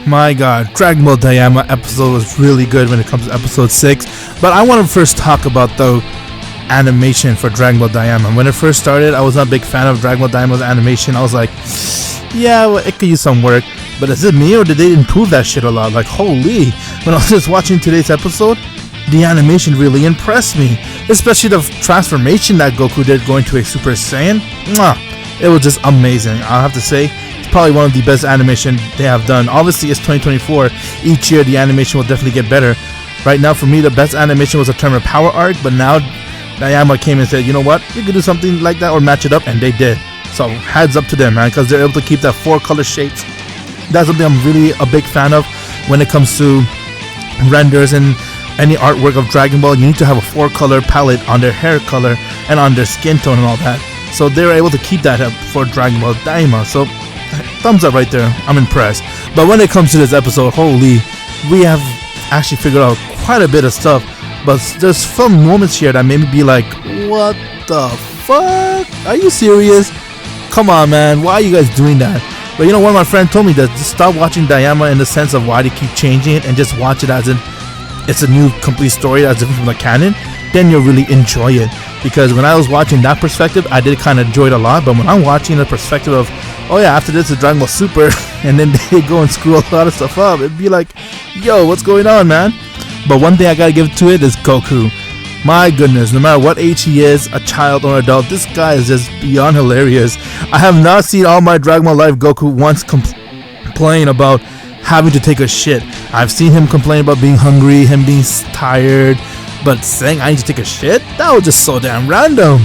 My god, Dragon Ball Daima episode was really good when it comes to episode 6. But I want to first talk about the animation for Dragon Ball Daima. When it first started, I was not a big fan of Dragon Ball Daima's animation. I was like, yeah, well, it could use some work. But is it me or did they improve that shit a lot? Like, holy, when I was just watching today's episode, the animation really impressed me. Especially the transformation that Goku did going to a Super Saiyan. Mwah, it was just amazing. I'll have to say, it's probably one of the best animation they have done. Obviously, it's 2024. Each year, the animation will definitely get better. Right now, for me, the best animation was a Tournament Power Arc. But now, Daima came and said, you know what? You could do something like that or match it up. And they did. So, heads up to them, man. Because they're able to keep that 4 color shapes. That's something I'm really a big fan of when it comes to renders and any artwork of Dragon Ball. You need to have a 4 color palette on their hair color and on their skin tone and all that. So they were able to keep that up for Dragon Ball Daima. So thumbs up right there. I'm impressed. But when it comes to this episode, holy, we have actually figured out quite a bit of stuff. But there's some moments here that made me be like, what the fuck? Are you serious? Come on, man. Why are you guys doing that? But you know, one of my friends told me that just stop watching Daima in the sense of why they keep changing it and just watch it as in it's a new complete story that's different from the canon. Then you'll really enjoy it. Because when I was watching that perspective, I did kind of enjoy it a lot. But when I'm watching the perspective of, oh yeah, after this is Dragon Ball Super, and then they go and screw a lot of stuff up, it'd be like, yo, what's going on, man? But one thing I gotta give to it is Goku. My goodness, no matter what age he is, a child or adult, this guy is just beyond hilarious. I have not seen all my Dragon Ball Life Goku once complain about having to take a shit. I've seen him complain about being hungry, him being tired, but saying I need to take a shit? That was just so damn random.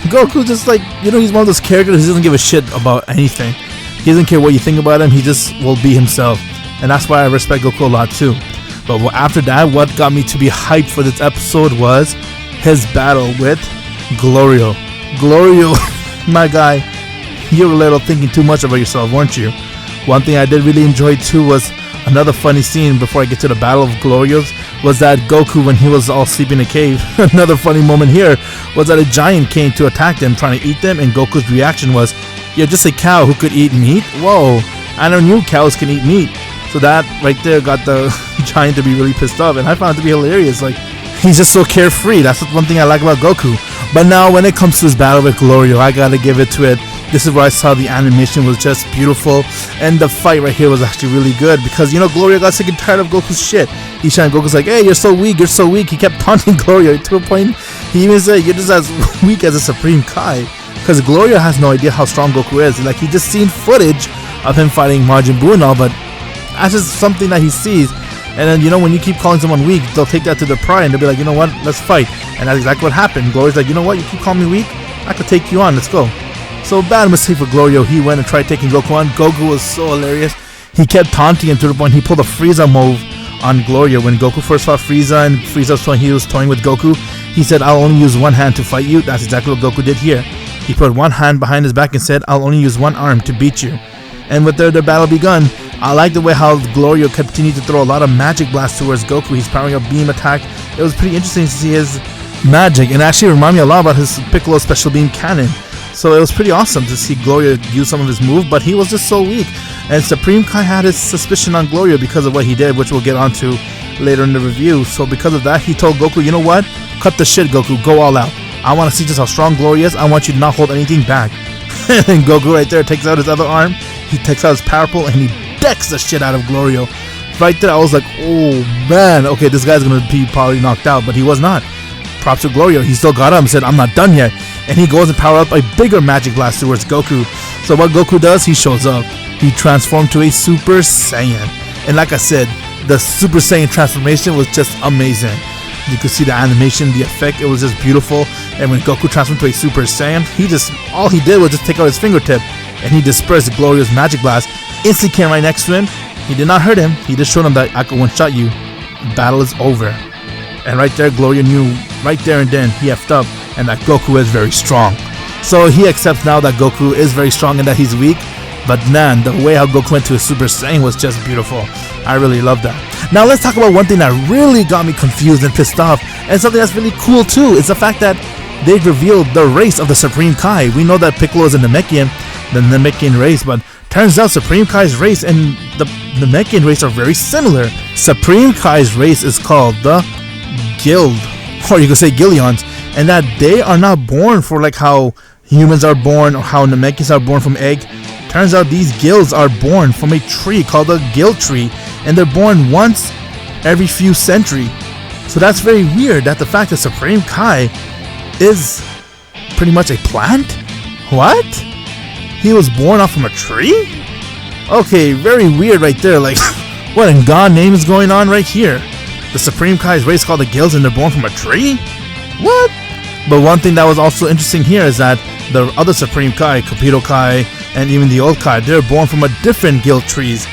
Goku just like, you know, he's one of those characters who doesn't give a shit about anything. He doesn't care what you think about him, he just will be himself. And that's why I respect Goku a lot too. But after that, what got me to be hyped for this episode was his battle with GLORIO. GLORIO, my guy, you were a little thinking too much about yourself, weren't you? One thing I did really enjoy too was another funny scene before I get to the battle of GLORIOs was that Goku, when he was all asleep in a cave, another funny moment here was that a giant came to attack them, trying to eat them, and Goku's reaction was, you're just a cow who could eat meat? Whoa, I never knew cows can eat meat. So that right there got the giant to be really pissed off, and I found it to be hilarious. Like, he's just so carefree. That's one thing I like about Goku. But now when it comes to this battle with GLORIO, I gotta give it to it. This is where I saw the animation was just beautiful, and the fight right here was actually really good because, you know, GLORIO got sick and tired of Goku's shit. He's trying, Goku's like, hey, you're so weak, you're so weak. He kept taunting GLORIO to a point he even said, you're just as weak as a Supreme Kai, because GLORIO has no idea how strong Goku is. Like, he just seen footage of him fighting Majin Buu and all, but that's just something that he sees. And then, you know, when you keep calling someone weak, they'll take that to their pride and they'll be like, you know what, let's fight. And that's exactly what happened. GLORIO's like, you know what, you keep calling me weak, I could take you on, let's go. So bad mistake for GLORIO. He went and tried taking Goku on. Goku was so hilarious. He kept taunting him to the point he pulled a Frieza move on GLORIO. When Goku first fought Frieza and he was toying with Goku, he said, I'll only use one hand to fight you. That's exactly what Goku did here. He put one hand behind his back and said, I'll only use one arm to beat you. And with the battle begun, I like the way how GLORIO continued to throw a lot of magic blasts towards Goku. He's powering up beam attack. It was pretty interesting to see his magic, and actually reminded me a lot about his Piccolo special beam cannon. So it was pretty awesome to see GLORIO use some of his moves, but he was just so weak. And Supreme Kai had his suspicion on GLORIO because of what he did, which we'll get onto later in the review. So because of that, he told Goku, you know what? Cut the shit, Goku. Go all out. I want to see just how strong GLORIO is. I want you to not hold anything back. And Goku right there takes out his other arm. He takes out his power pole and he decks the shit out of GLORIO. Right there, I was like, oh man, okay, this guy's going to be probably knocked out, but he was not. Props to GLORIO. He still got up and said, I'm not done yet. And he goes and power up a bigger magic blast towards Goku. So what Goku does, he shows up. He transformed to a Super Saiyan. And like I said, the Super Saiyan transformation was just amazing. You could see the animation, the effect, it was just beautiful. And when Goku transformed to a Super Saiyan, all he did was just take out his fingertip and he dispersed GLORIO's magic blast. Instantly came right next to him. He did not hurt him. He just showed him that I could one-shot you. Battle is over. And right there, GLORIO knew right there and then he effed up and that Goku is very strong. So he accepts now that Goku is very strong and that he's weak. But man, the way how Goku went to a Super Saiyan was just beautiful. I really love that. Now let's talk about one thing that really got me confused and pissed off, and something that's really cool too, is the fact that they've revealed the race of the Supreme Kai. We know that Piccolo is a Namekian, the Namekian race, but Turns out Supreme Kai's race and the Namekian race are very similar. Supreme Kai's race is called the Guild, or you could say Gillions, and that they are not born for like how humans are born or how Namekians are born from egg. Turns out these guilds are born from a tree called the guild tree, and they're born once every few centuries. So that's very weird, that the fact that Supreme Kai is pretty much a plant? What? He was born off from a tree? Okay, very weird right there. Like, what in God name is going on right here? The Supreme Kai's race called the guilds and they're born from a tree? What? But one thing that was also interesting here is that the other Supreme Kai, Capito Kai, and even the old Kai, they're born from a different guild trees.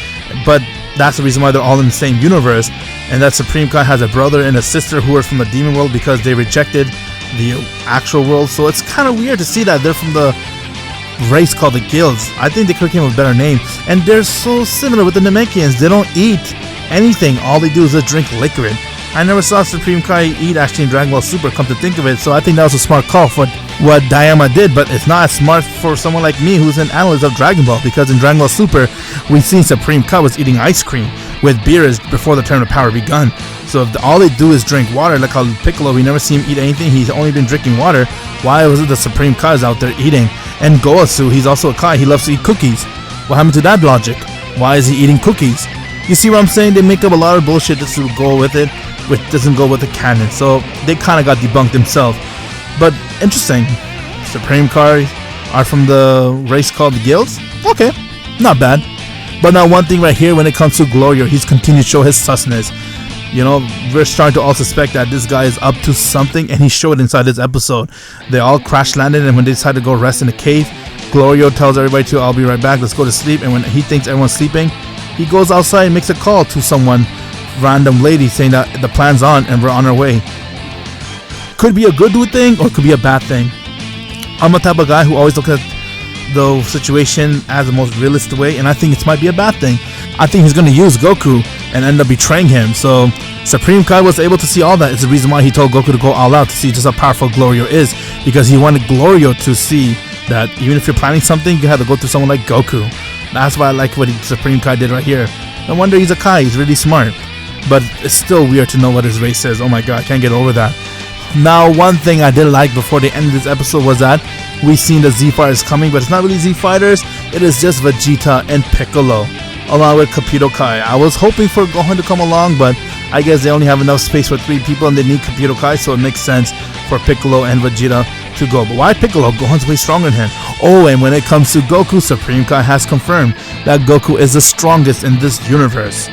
But that's the reason why they're all in the same universe. And that Supreme Kai has a brother and a sister who are from the demon world because they rejected the actual world. So it's kind of weird to see that they're from the race called the guilds. I think they could have came up with a better name. And they're so similar with the Namekians. They don't eat anything. All they do is just drink liquid. I never saw Supreme Kai eat actually in Dragon Ball Super, come to think of it. So I think that was a smart call for what Daima did, but it's not as smart for someone like me who's an analyst of Dragon Ball, because in Dragon Ball Super we've seen Supreme Kai was eating ice cream with beers before the Tournament of Power begun. So if all they do is drink water, like how Piccolo, we never see him eat anything, he's only been drinking water. Why was it the Supreme Kai's out there eating? And Goasu, he's also a Kai, he loves to eat cookies. What happened to that logic? Why is he eating cookies? You see what I'm saying? They make up a lot of bullshit just to go with it, which doesn't go with the canon. So they kind of got debunked themselves. But interesting. Supreme Kai are from the race called the Guilds? Okay, not bad. But now one thing right here, when it comes to GLORIO, he's continued to show his susness. You know, we're starting to all suspect that this guy is up to something, and he showed inside this episode. They all crash landed, and when they decide to go rest in the cave, GLORIO tells everybody to, I'll be right back, let's go to sleep. And when he thinks everyone's sleeping, he goes outside and makes a call to someone, random lady, saying that the plan's on and we're on our way. Could be a good thing or could be a bad thing. I'm the type of guy who always looks at the situation as the most realistic way, and I think it might be a bad thing. I think he's going to use Goku and end up betraying him. So Supreme Kai was able to see all that. It's the reason why he told Goku to go all out, to see just how powerful GLORIO is, because he wanted GLORIO to see that even if you're planning something, you have to go through someone like Goku. That's why I like what Supreme Kai did right here. No wonder he's a Kai, he's really smart. But it's still weird to know what his race is. Oh my god, I can't get over that. Now, one thing I did like before the end of this episode was that we've seen the Z Fighters coming, but it's not really Z Fighters, it is just Vegeta and Piccolo, along with Capito Kai. I was hoping for Gohan to come along, but I guess they only have enough space for 3 people and they need Capito Kai, so it makes sense for Piccolo and Vegeta to go. But why Piccolo? Gohan's way stronger than him. Oh, and when it comes to Goku, Supreme Kai has confirmed that Goku is the strongest in this universe.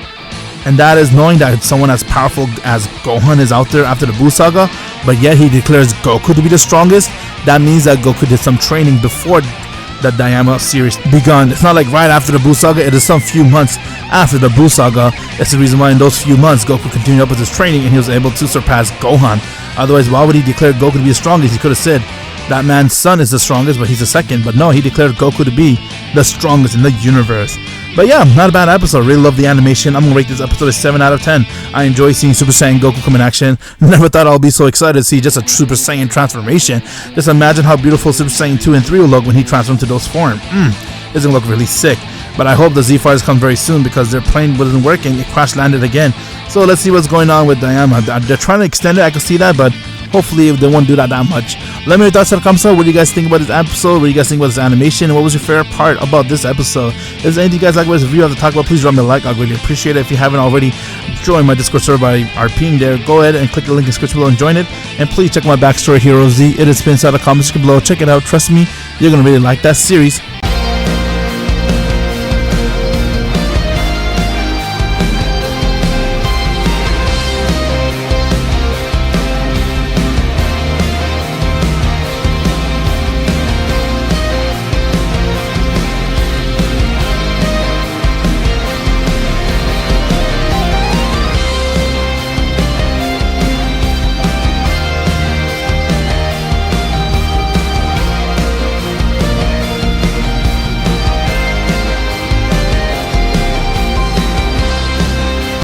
And that is knowing that someone as powerful as Gohan is out there after the Buu Saga, but yet he declares Goku to be the strongest. That means that Goku did some training before the Daima series begun. It's not like right after the Buu Saga, it is some few months after the Buu Saga. That's the reason why in those few months Goku continued up with his training and he was able to surpass Gohan. Otherwise, why would he declare Goku to be the strongest? He could have said that man's son is the strongest, but he's the second. But no, he declared Goku to be the strongest in the universe. But yeah, not a bad episode. Really love the animation. I'm gonna rate this episode a 7 out of 10. I enjoy seeing Super Saiyan Goku come in action. Never thought I'll be so excited to see just a Super Saiyan transformation. Just imagine how beautiful Super Saiyan 2 and 3 will look when he transforms to those forms. It's gonna look really sick. But I hope the Z Fighters come very soon, because their plane wasn't working. It crash landed again. So let's see what's going on with Daima. They're trying to extend it. I can see that, but hopefully they won't do that much. Let me know your thoughts in the comments. What do you guys think about this episode? What do you guys think about this animation? And what was your favorite part about this episode? If there's anything you guys like about this review I have to talk about, please drop me a like. I'd really appreciate it. If you haven't already joined my Discord server by RPing there, go ahead and click the link in the description below and join it. And please check my backstory, Hero Z. It is pinned inside the comments below. Check it out. Trust me, you're going to really like that series.